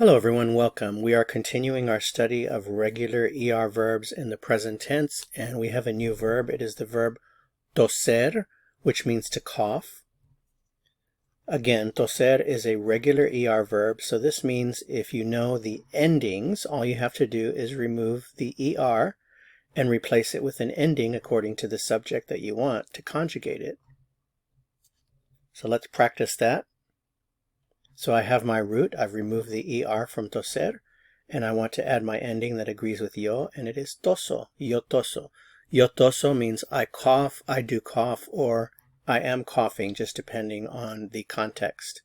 Hello everyone, welcome. We are continuing our study of regular ER verbs in the present tense, and we have a new verb. It is the verb toser, which means to cough. Again, toser is a regular ER verb, so this means if you know the endings, all you have to do is remove the ER and replace it with an ending according to the subject that you want to conjugate it. So let's practice that. So I have my root, I've removed the ER from toser, and I want to add my ending that agrees with yo, and it is toso, yo toso. Yo toso means I cough, I do cough, or I am coughing, just depending on the context.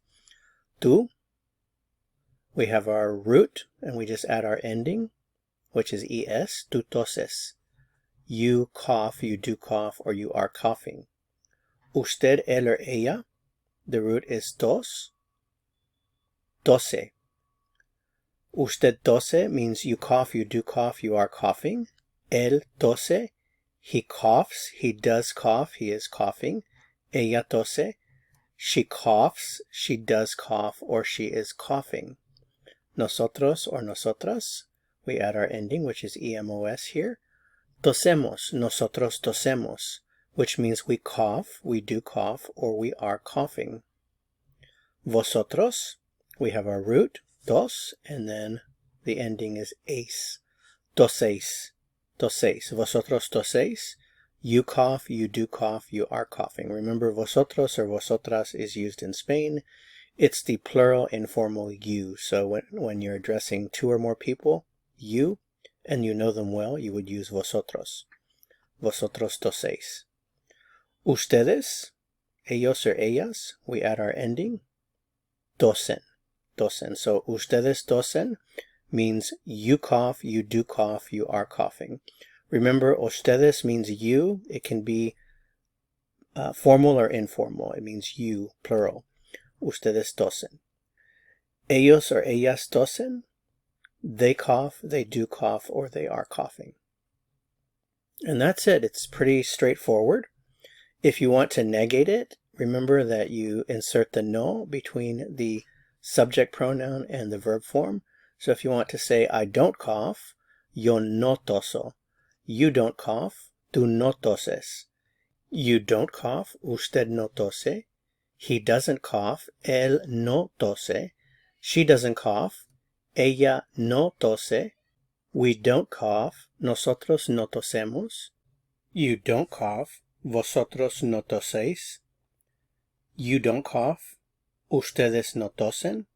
Tu, we have our root, and we just add our ending, which is es, tu toses. You cough, you do cough, or you are coughing. Usted, él, or ella, the root is tos. Tose. Usted tose means you cough, you do cough, you are coughing. Él tose, he coughs, he does cough, he is coughing. Ella tose, she coughs, she does cough, or she is coughing. Nosotros or nosotras, we add our ending, which is emos here. Tosemos, nosotros tosemos, which means we cough, we do cough, or we are coughing. Vosotros, we have our root, dos, and then the ending is es. Toseis, toseis. Vosotros toseis. You cough, you do cough, you are coughing. Remember, vosotros or vosotras is used in Spain. It's the plural informal you. So when you're addressing two or more people, you, and you know them well, you would use vosotros. Vosotros toseis. Ustedes, ellos or ellas, we add our ending, tosen. Tosen. So ustedes tosen means you cough, you do cough, you are coughing. Remember, ustedes means you. It can be formal or informal. It means you, plural. Ustedes tosen. Ellos or ellas tosen. They cough, they do cough, or they are coughing. And that's it. It's pretty straightforward. If you want to negate it, remember that you insert the no between the subject pronoun and the verb form. So if you want to say, I don't cough, yo no toso. You don't cough, tú no toses. You don't cough, usted no tose. He doesn't cough, él no tose. She doesn't cough, ella no tose. We don't cough, nosotros no tosemos. You don't cough, vosotros no toséis. You don't cough, ustedes no tosen,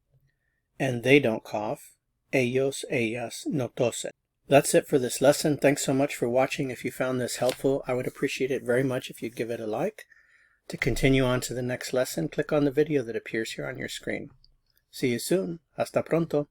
and they don't cough, ellos, ellas no tosen. That's it for this lesson. Thanks so much for watching. If you found this helpful, I would appreciate it very much if you'd give it a like. To continue on to the next lesson, click on the video that appears here on your screen. See you soon. Hasta pronto.